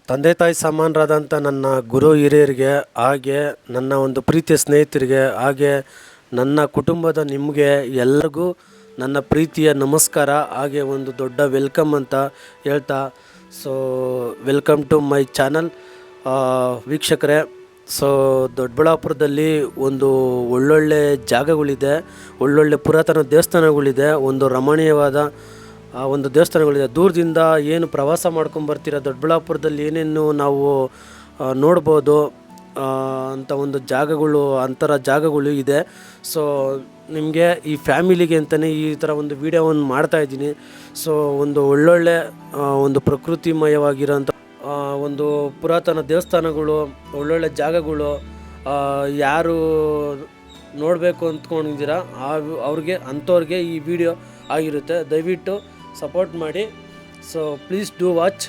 ತಂದೆ ತಾಯಿ ಸಮಾನರಾದಂಥ ನನ್ನ ಗುರು ಹಿರಿಯರಿಗೆ, ಹಾಗೆ ನನ್ನ ಒಂದು ಪ್ರೀತಿಯ ಸ್ನೇಹಿತರಿಗೆ, ಹಾಗೆ ನನ್ನ ಕುಟುಂಬದ ನಿಮಗೆ ಎಲ್ಲರಿಗೂ ನನ್ನ ಪ್ರೀತಿಯ ನಮಸ್ಕಾರ, ಹಾಗೆ ಒಂದು ದೊಡ್ಡ ವೆಲ್ಕಮ್ ಅಂತ ಹೇಳ್ತಾ, so welcome to my channel ವೀಕ್ಷಕರೇ. ಸೊ ದೊಡ್ಡಬಳ್ಳಾಪುರದಲ್ಲಿ ಒಂದು ಒಳ್ಳೊಳ್ಳೆ ಜಾಗಗಳಿದೆ, ಒಳ್ಳೊಳ್ಳೆ ಪುರಾತನ ದೇವಸ್ಥಾನಗಳಿದೆ, ಒಂದು ರಮಣೀಯವಾದ ಒಂದು ದೇವಸ್ಥಾನಗಳಿದೆ. ದೂರದಿಂದ ಏನು ಪ್ರವಾಸ ಮಾಡ್ಕೊಂಬರ್ತೀರ, ದೊಡ್ಡಬಳ್ಳಾಪುರದಲ್ಲಿ ಏನೇನು ನಾವು ನೋಡ್ಬೋದು ಅಂತ ಒಂದು ಜಾಗಗಳು, ಅಂತರ ಜಾಗಗಳು ಇದೆ. ಸೊ ನಿಮಗೆ ಈ ಫ್ಯಾಮಿಲಿಗೆ ಅಂತಲೇ ಈ ಥರ ಒಂದು ವೀಡಿಯೋವನ್ನು ಮಾಡ್ತಾಯಿದ್ದೀನಿ. ಸೊ ಒಂದು ಒಳ್ಳೊಳ್ಳೆ ಒಂದು ಪ್ರಕೃತಿಮಯವಾಗಿರೋಂಥ ಒಂದು ಪುರಾತನ ದೇವಸ್ಥಾನಗಳು, ಒಳ್ಳೊಳ್ಳೆ ಜಾಗಗಳು, ಯಾರು ನೋಡಬೇಕು ಅಂದ್ಕೊಂಡಿದ್ದೀರಾ ಅಂಥವ್ರಿಗೆ ಈ ವಿಡಿಯೋ ಆಗಿರುತ್ತೆ. ದಯವಿಟ್ಟು ಸಪೋರ್ಟ್ ಮಾಡಿ. So please do watch.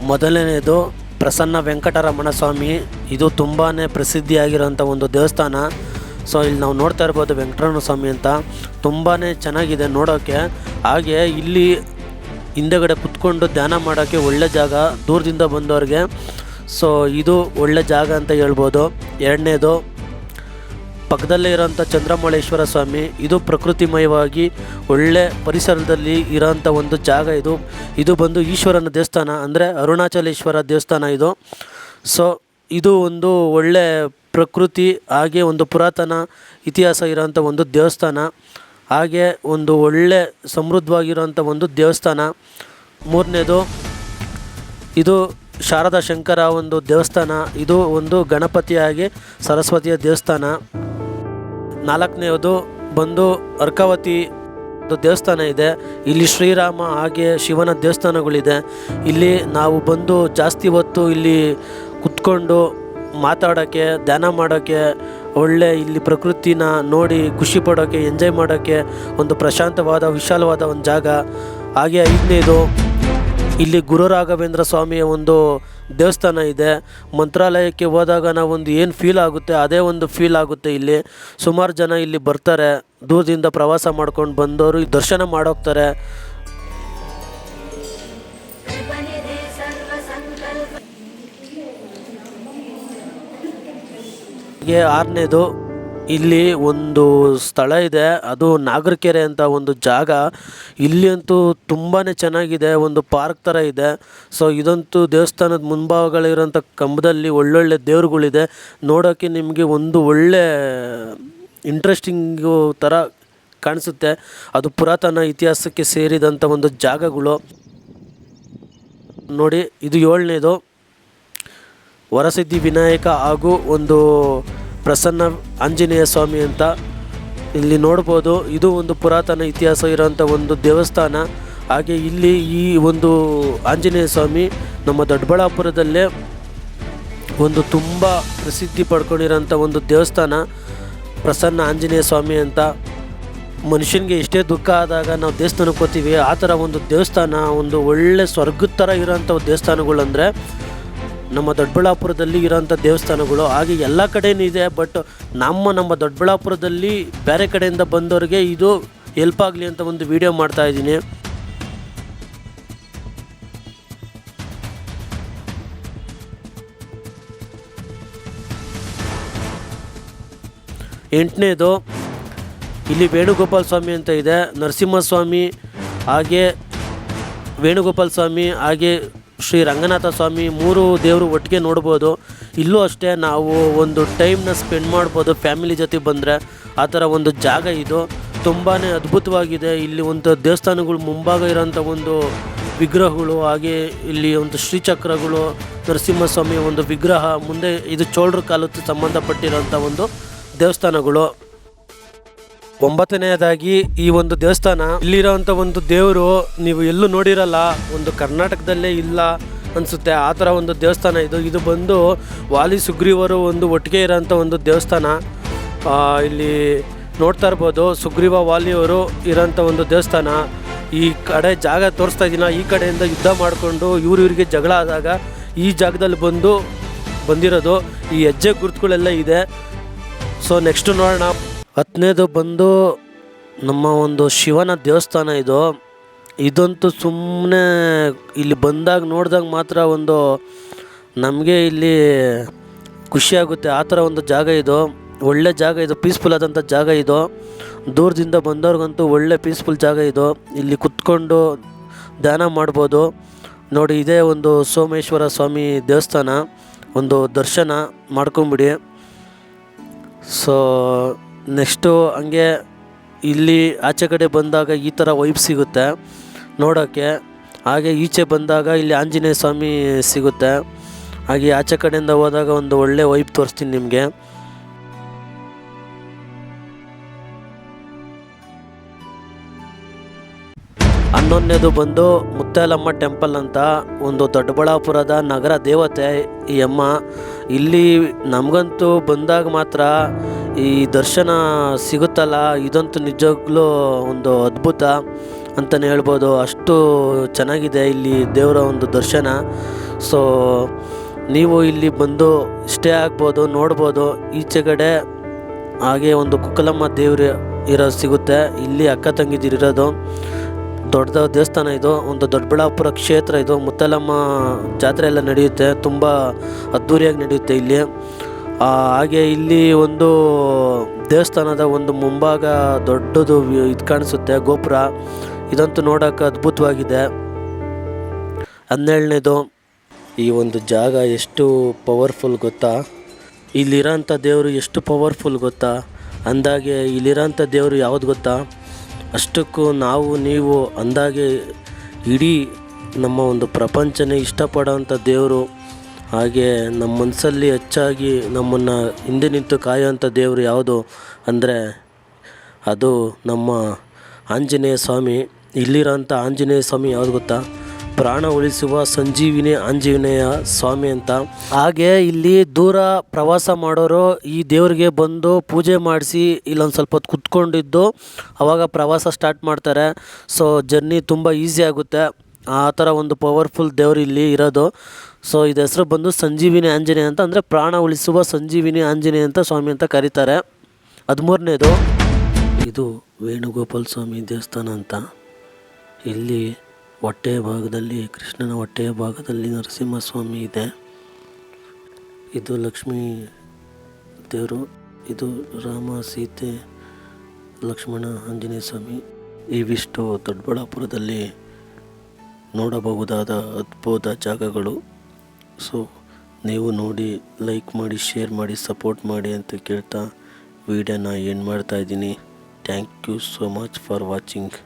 ಮೊದಲನೇದು ಪ್ರಸನ್ನ ವೆಂಕಟರಮಣ ಸ್ವಾಮಿ. ಇದು ತುಂಬಾ ಪ್ರಸಿದ್ಧಿಯಾಗಿರೋಂಥ ಒಂದು ದೇವಸ್ಥಾನ. ಸೊ ಇಲ್ಲಿ ನಾವು ನೋಡ್ತಾ ಇರ್ಬೋದು ವೆಂಕಟರಮಣ ಸ್ವಾಮಿ ಅಂತ, ತುಂಬಾ ಚೆನ್ನಾಗಿದೆ ನೋಡೋಕ್ಕೆ. ಹಾಗೆ ಇಲ್ಲಿ ಹಿಂದೆಗಡೆ ಕುತ್ಕೊಂಡು ಧ್ಯಾನ ಮಾಡೋಕ್ಕೆ ಒಳ್ಳೆ ಜಾಗ, ದೂರದಿಂದ ಬಂದವ್ರಿಗೆ. ಸೊ ಇದು ಒಳ್ಳೆ ಜಾಗ ಅಂತ ಹೇಳ್ಬೋದು. ಎರಡನೇದು ಪಕ್ಕದಲ್ಲೇ ಇರೋಂಥ ಚಂದ್ರಮೌಳೇಶ್ವರ ಸ್ವಾಮಿ. ಇದು ಪ್ರಕೃತಿಮಯವಾಗಿ ಒಳ್ಳೆ ಪರಿಸರದಲ್ಲಿ ಇರೋಂಥ ಒಂದು ಜಾಗ. ಇದು ಬಂದು ಈಶ್ವರನ ದೇವಸ್ಥಾನ, ಅಂದರೆ ಅರುಣಾಚಲೇಶ್ವರ ದೇವಸ್ಥಾನ ಇದು. ಸೊ ಇದು ಒಂದು ಒಳ್ಳೆ ಪ್ರಕೃತಿ, ಹಾಗೆ ಒಂದು ಪುರಾತನ ಇತಿಹಾಸ ಇರೋಂಥ ಒಂದು ದೇವಸ್ಥಾನ, ಹಾಗೆ ಒಂದು ಒಳ್ಳೆ ಸಮೃದ್ಧವಾಗಿರೋಂಥ ಒಂದು ದೇವಸ್ಥಾನ. ಮೂರನೇದು ಇದು ಶಾರದಾ ಶಂಕರ ಒಂದು ದೇವಸ್ಥಾನ. ಇದು ಒಂದು ಗಣಪತಿಯಾಗಿ ಸರಸ್ವತಿಯ ದೇವಸ್ಥಾನ. ನಾಲ್ಕನೇದು ಬಂದು ಅರ್ಕಾವತಿ ದೇವಸ್ಥಾನ ಇದೆ. ಇಲ್ಲಿ ಶ್ರೀರಾಮ ಹಾಗೆ ಶಿವನ ದೇವಸ್ಥಾನಗಳಿದೆ. ಇಲ್ಲಿ ನಾವು ಬಂದು ಜಾಸ್ತಿ ಹೊತ್ತು ಇಲ್ಲಿ ಕುತ್ಕೊಂಡು ಮಾತಾಡೋಕ್ಕೆ, ಧ್ಯಾನ ಮಾಡೋಕ್ಕೆ, ಒಳ್ಳೆ ಇಲ್ಲಿ ಪ್ರಕೃತಿನ ನೋಡಿ ಖುಷಿ ಪಡೋಕ್ಕೆ, ಎಂಜಾಯ್ ಮಾಡೋಕ್ಕೆ ಒಂದು ಪ್ರಶಾಂತವಾದ ವಿಶಾಲವಾದ ಒಂದು ಜಾಗ. ಹಾಗೆ ಐದನೇದು ಇಲ್ಲಿ ಗುರು ರಾಘವೇಂದ್ರ ಸ್ವಾಮಿಯ ಒಂದು ದೇವಸ್ಥಾನ ಇದೆ. ಮಂತ್ರಾಲಯಕ್ಕೆ ಹೋದಾಗ ನಾವೊಂದು ಏನು ಫೀಲ್ ಆಗುತ್ತೆ ಅದೇ ಒಂದು ಫೀಲ್ ಆಗುತ್ತೆ. ಇಲ್ಲಿ ಸುಮಾರು ಜನ ಇಲ್ಲಿ ಬರ್ತಾರೆ, ದೂರದಿಂದ ಪ್ರವಾಸ ಮಾಡ್ಕೊಂಡು ಬಂದವರು ದರ್ಶನ ಮಾಡೋಗ್ತಾರೆ. ಹಾಗೆ ಆರನೇದು ಇಲ್ಲಿ ಒಂದು ಸ್ಥಳ ಇದೆ, ಅದು ನಾಗರಕೆರೆ ಅಂತ ಒಂದು ಜಾಗ. ಇಲ್ಲಿ ಅಂತೂ ತುಂಬಾ ಚೆನ್ನಾಗಿದೆ, ಒಂದು ಪಾರ್ಕ್ ಥರ ಇದೆ. ಸೊ ಇದಂತೂ ದೇವಸ್ಥಾನದ ಮುಂಭಾಗಗಳಿರೋಂಥ ಕಂಬದಲ್ಲಿ ಒಳ್ಳೊಳ್ಳೆ ದೇವ್ರುಗಳಿದೆ. ನೋಡೋಕ್ಕೆ ನಿಮಗೆ ಒಂದು ಒಳ್ಳೆ ಇಂಟ್ರೆಸ್ಟಿಂಗು ಥರ ಕಾಣಿಸುತ್ತೆ. ಅದು ಪುರಾತನ ಇತಿಹಾಸಕ್ಕೆ ಸೇರಿದಂಥ ಒಂದು ಜಾಗಗಳು ನೋಡಿ. ಇದು ಏಳನೇದು ವರಸಿದ್ಧಿ ವಿನಾಯಕ ಹಾಗೂ ಒಂದು ಪ್ರಸನ್ನ ಆಂಜನೇಯ ಸ್ವಾಮಿ ಅಂತ ಇಲ್ಲಿ ನೋಡ್ಬೋದು. ಇದು ಒಂದು ಪುರಾತನ ಇತಿಹಾಸ ಇರೋಂಥ ಒಂದು ದೇವಸ್ಥಾನ. ಹಾಗೆ ಇಲ್ಲಿ ಈ ಒಂದು ಆಂಜನೇಯ ಸ್ವಾಮಿ ನಮ್ಮ ದೊಡ್ಡಬಳ್ಳಾಪುರದಲ್ಲೇ ಒಂದು ತುಂಬ ಪ್ರಸಿದ್ಧಿ ಪಡ್ಕೊಂಡಿರೋಂಥ ಒಂದು ದೇವಸ್ಥಾನ, ಪ್ರಸನ್ನ ಆಂಜನೇಯ ಸ್ವಾಮಿ ಅಂತ. ಮನುಷ್ಯನಿಗೆ ಎಷ್ಟೇ ದುಃಖ ಆದಾಗ ನಾವು ದೇವಸ್ಥಾನಕ್ಕೆ ಹೋಗ್ತೀವಿ, ಆ ಥರ ಒಂದು ದೇವಸ್ಥಾನ, ಒಂದು ಒಳ್ಳೆ ಸ್ವರ್ಗದ ಥರ ಇರೋಂಥ ದೇವಸ್ಥಾನಗಳು ಅಂದರೆ ನಮ್ಮ ದೊಡ್ಡಬಳ್ಳಾಪುರದಲ್ಲಿ ಇರೋಂಥ ದೇವಸ್ಥಾನಗಳು. ಹಾಗೆ ಎಲ್ಲ ಕಡೆಯೂ ಇದೆ, ಬಟ್ ನಮ್ಮ ದೊಡ್ಡಬಳ್ಳಾಪುರದಲ್ಲಿ ಬೇರೆ ಕಡೆಯಿಂದ ಬಂದವ್ರಿಗೆ ಇದು ಹೆಲ್ಪ್ ಆಗಲಿ ಅಂತ ಒಂದು ವಿಡಿಯೋ ಮಾಡ್ತಾಯಿದ್ದೀನಿ. ಎಂಟನೇದು ಇಲ್ಲಿ ವೇಣುಗೋಪಾಲ ಸ್ವಾಮಿ ಅಂತ ಇದೆ. ನರಸಿಂಹಸ್ವಾಮಿ ಹಾಗೆ ವೇಣುಗೋಪಾಲ ಸ್ವಾಮಿ ಹಾಗೆ ಶ್ರೀ ರಂಗನಾಥ ಸ್ವಾಮಿ, ಮೂರು ದೇವರು ಒಟ್ಟಿಗೆ ನೋಡ್ಬೋದು. ಇಲ್ಲೂ ಅಷ್ಟೇ ನಾವು ಒಂದು ಟೈಮ್ನ ಸ್ಪೆಂಡ್ ಮಾಡ್ಬೋದು ಫ್ಯಾಮಿಲಿ ಜೊತೆ ಬಂದರೆ. ಆ ಥರ ಒಂದು ಜಾಗ ಇದು ತುಂಬಾ ಅದ್ಭುತವಾಗಿದೆ. ಇಲ್ಲಿ ಒಂದು ದೇವಸ್ಥಾನಗಳು ಮುಂಭಾಗ ಇರೋಂಥ ಒಂದು ವಿಗ್ರಹಗಳು, ಹಾಗೆ ಇಲ್ಲಿ ಒಂದು ಶ್ರೀಚಕ್ರಗಳು, ನರಸಿಂಹಸ್ವಾಮಿಯ ಒಂದು ವಿಗ್ರಹ ಮುಂದೆ, ಇದು ಚೋಳರ ಕಾಲಕ್ಕೆ ಸಂಬಂಧಪಟ್ಟಿರೋಂಥ ಒಂದು ದೇವಸ್ಥಾನಗಳು. ಒಂಬತ್ತನೆಯದಾಗಿ ಈ ಒಂದು ದೇವಸ್ಥಾನ, ಇಲ್ಲಿರೋಂಥ ಒಂದು ದೇವರು ನೀವು ಎಲ್ಲೂ ನೋಡಿರಲ್ಲ, ಒಂದು ಕರ್ನಾಟಕದಲ್ಲೇ ಇಲ್ಲ ಅನಿಸುತ್ತೆ, ಆ ಥರ ಒಂದು ದೇವಸ್ಥಾನ ಇದು. ಇದು ಬಂದು ವಾಲಿ ಸುಗ್ರೀವರು ಒಂದು ಒಟ್ಟಿಗೆ ಇರೋಂಥ ಒಂದು ದೇವಸ್ಥಾನ. ಇಲ್ಲಿ ನೋಡ್ತಾ ಇರ್ಬೋದು ಸುಗ್ರೀವ ವಾಲಿಯವರು ಇರೋಂಥ ಒಂದು ದೇವಸ್ಥಾನ. ಈ ಕಡೆ ಜಾಗ ತೋರಿಸ್ತಾ ಇದ್ದೀನ, ಈ ಕಡೆಯಿಂದ ಯುದ್ಧ ಮಾಡಿಕೊಂಡು ಇವ್ರಿಗೆ ಜಗಳ ಆದಾಗ ಈ ಜಾಗದಲ್ಲಿ ಬಂದಿರೋದು. ಈ ಹೆಜ್ಜೆ ಗುರುತುಗಳೆಲ್ಲ ಇದೆ. ಸೊ ನೆಕ್ಸ್ಟ್ ನೋಡೋಣ. 10ನೇದು ಬಂದು ನಮ್ಮ ಒಂದು ಶಿವನ ದೇವಸ್ಥಾನ ಇದು. ಇದಂತೂ ಸುಮ್ಮನೆ ಇಲ್ಲಿ ಬಂದಾಗ ನೋಡಿದಾಗ ಮಾತ್ರ ಒಂದು ನಮಗೆ ಇಲ್ಲಿ ಖುಷಿಯಾಗುತ್ತೆ. ಆ ಥರ ಒಂದು ಜಾಗ ಇದು, ಒಳ್ಳೆ ಜಾಗ ಇದು, ಪೀಸ್ಫುಲ್ ಆದಂಥ ಜಾಗ ಇದು. ದೂರದಿಂದ ಬಂದವ್ರಿಗಂತೂ ಒಳ್ಳೆ ಪೀಸ್ಫುಲ್ ಜಾಗ ಇದು. ಇಲ್ಲಿ ಕುತ್ಕೊಂಡು ಧ್ಯಾನ ಮಾಡ್ಬೋದು. ನೋಡಿ, ಇದೇ ಒಂದು ಸೋಮೇಶ್ವರ ಸ್ವಾಮಿ ದೇವಸ್ಥಾನ. ಒಂದು ದರ್ಶನ ಮಾಡ್ಕೊಂಬಿಡಿ. ಸೊ ನೆಕ್ಸ್ಟು ಹಂಗೆ ಇಲ್ಲಿ ಆಚೆ ಕಡೆ ಬಂದಾಗ ಈ ಥರ ವೈಬ್ ಸಿಗುತ್ತೆ ನೋಡೋಕ್ಕೆ. ಹಾಗೆ ಈಚೆ ಬಂದಾಗ ಇಲ್ಲಿ ಆಂಜನೇಯ ಸ್ವಾಮಿ ಸಿಗುತ್ತೆ. ಹಾಗೆ ಆಚೆ ಕಡೆಯಿಂದ ಹೋದಾಗ ಒಂದು ಒಳ್ಳೆ ವೈಬ್ ತೋರಿಸ್ತೀನಿ ನಿಮಗೆ. ಹನ್ನೊಂದನೇದು ಬಂದು ಮುತ್ತಾಲಮ್ಮ ಟೆಂಪಲ್ ಅಂತ, ಒಂದು ದೊಡ್ಡಬಳ್ಳಾಪುರದ ನಗರ ದೇವತೆ ಈ ಅಮ್ಮ. ಇಲ್ಲಿ ನಮಗಂತೂ ಬಂದಾಗ ಮಾತ್ರ ಈ ದರ್ಶನ ಸಿಗುತ್ತಲ್ಲ, ಇದಂತೂ ನಿಜವಾಗ್ಲೂ ಒಂದು ಅದ್ಭುತ ಅಂತಲೇ ಹೇಳ್ಬೋದು. ಅಷ್ಟು ಚೆನ್ನಾಗಿದೆ ಇಲ್ಲಿ ದೇವರ ಒಂದು ದರ್ಶನ. ಸೊ ನೀವು ಇಲ್ಲಿ ಬಂದು ಸ್ಟೇ ಆಗ್ಬೋದು, ನೋಡ್ಬೋದು. ಈಚೆ ಕಡೆ ಹಾಗೆ ಒಂದು ಕುಕ್ಕಲಮ್ಮ ದೇವರು ಇರೋದು ಸಿಗುತ್ತೆ. ಇಲ್ಲಿ ಅಕ್ಕ ತಂಗಿದಿರಿರೋದು ದೊಡ್ಡ ದೇವಸ್ಥಾನ ಇದು. ಒಂದು ದೊಡ್ಡಬಳ್ಳಾಪುರ ಕ್ಷೇತ್ರ ಇದು. ಮುತ್ತಾಲಮ್ಮ ಜಾತ್ರೆ ಎಲ್ಲ ನಡೆಯುತ್ತೆ, ತುಂಬ ಅದ್ಧೂರಿಯಾಗಿ ನಡೆಯುತ್ತೆ ಇಲ್ಲಿ. ಹಾಗೆ ಇಲ್ಲಿ ಒಂದು ದೇವಸ್ಥಾನದ ಒಂದು ಮುಂಭಾಗ ದೊಡ್ಡದು ಇದು ಕಾಣಿಸುತ್ತೆ, ಗೋಪುರ. ಇದಂತೂ ನೋಡೋಕೆ ಅದ್ಭುತವಾಗಿದೆ. 17ನೇದು, ಈ ಒಂದು ಜಾಗ ಎಷ್ಟು ಪವರ್ಫುಲ್ ಗೊತ್ತಾ? ಇಲ್ಲಿರೋಂಥ ದೇವರು ಎಷ್ಟು ಪವರ್ಫುಲ್ ಗೊತ್ತಾ? ಅಂದಾಗೆ ಇಲ್ಲಿರೋಂಥ ದೇವರು ಯಾವುದು ಗೊತ್ತಾ? ಅಷ್ಟಕ್ಕೂ ನೀವು ಅಂದಾಗೆ ಇಡೀ ನಮ್ಮ ಒಂದು ಪ್ರಪಂಚನೇ ಇಷ್ಟಪಡೋವಂಥ ದೇವರು. ಹಾಗೆ ನಮ್ಮ ಮನಸ್ಸಲ್ಲಿ ಹೆಚ್ಚಾಗಿ ನಮ್ಮನ್ನು ಹಿಂದೆ ನಿಂತು ಕಾಯುವಂಥ ದೇವರು ಯಾವುದು ಅಂದರೆ ಅದು ನಮ್ಮ ಆಂಜನೇಯ ಸ್ವಾಮಿ. ಇಲ್ಲಿರೋಂಥ ಆಂಜನೇಯ ಸ್ವಾಮಿ ಯಾವುದು ಗೊತ್ತಾ? ಪ್ರಾಣ ಉಳಿಸುವ ಸಂಜೀವಿನಿ ಆಂಜನೇಯ ಸ್ವಾಮಿ ಅಂತ. ಹಾಗೆ ಇಲ್ಲಿ ದೂರ ಪ್ರವಾಸ ಮಾಡೋರು ಈ ದೇವರಿಗೆ ಬಂದು ಪೂಜೆ ಮಾಡಿಸಿ ಇಲ್ಲೊಂದು ಸ್ವಲ್ಪ ಹೊತ್ತು ಕುತ್ಕೊಂಡಿದ್ದು ಆವಾಗ ಪ್ರವಾಸ ಸ್ಟಾರ್ಟ್ ಮಾಡ್ತಾರೆ. ಸೊ ಜರ್ನಿ ತುಂಬ ಈಸಿ ಆಗುತ್ತೆ. ಆ ಥರ ಒಂದು ಪವರ್ಫುಲ್ ದೇವರು ಇಲ್ಲಿ ಇರೋದು. ಸೊ ಇದು ಹೆಸರು ಬಂದು ಸಂಜೀವಿನಿ ಆಂಜನೇಯ ಅಂತ, ಅಂದರೆ ಪ್ರಾಣ ಉಳಿಸುವ ಸಂಜೀವಿನಿ ಆಂಜನೇಯ ಅಂತ ಸ್ವಾಮಿ ಅಂತ ಕರೀತಾರೆ. 13ನೇದು, ಇದು ವೇಣುಗೋಪಾಲ ಸ್ವಾಮಿ ದೇವಸ್ಥಾನ ಅಂತ. ಇಲ್ಲಿ ಹೊಟ್ಟೆಯ ಭಾಗದಲ್ಲಿ, ಕೃಷ್ಣನ ಹೊಟ್ಟೆಯ ಭಾಗದಲ್ಲಿ ನರಸಿಂಹಸ್ವಾಮಿ ಇದೆ. ಇದು ಲಕ್ಷ್ಮೀ ದೇವರು. ಇದು ರಾಮ, ಸೀತೆ, ಲಕ್ಷ್ಮಣ, ಆಂಜನೇಯ ಸ್ವಾಮಿ. ಇವಿಷ್ಟು ದೊಡ್ಡಬಳ್ಳಾಪುರದಲ್ಲಿ ನೋಡಬಹುದಾದ ಅದ್ಭುತ ಜಾಗಗಳು. ಸೊ ನೀವು ನೋಡಿ, ಲೈಕ್ ಮಾಡಿ, ಶೇರ್ ಮಾಡಿ, ಸಪೋರ್ಟ್ ಮಾಡಿ ಅಂತ ಕೇಳ್ತಾ ವಿಡಿಯೋನ ಎಂಡ್ ಮಾಡ್ತಾಯಿದ್ದೀನಿ. Thank you so much for watching.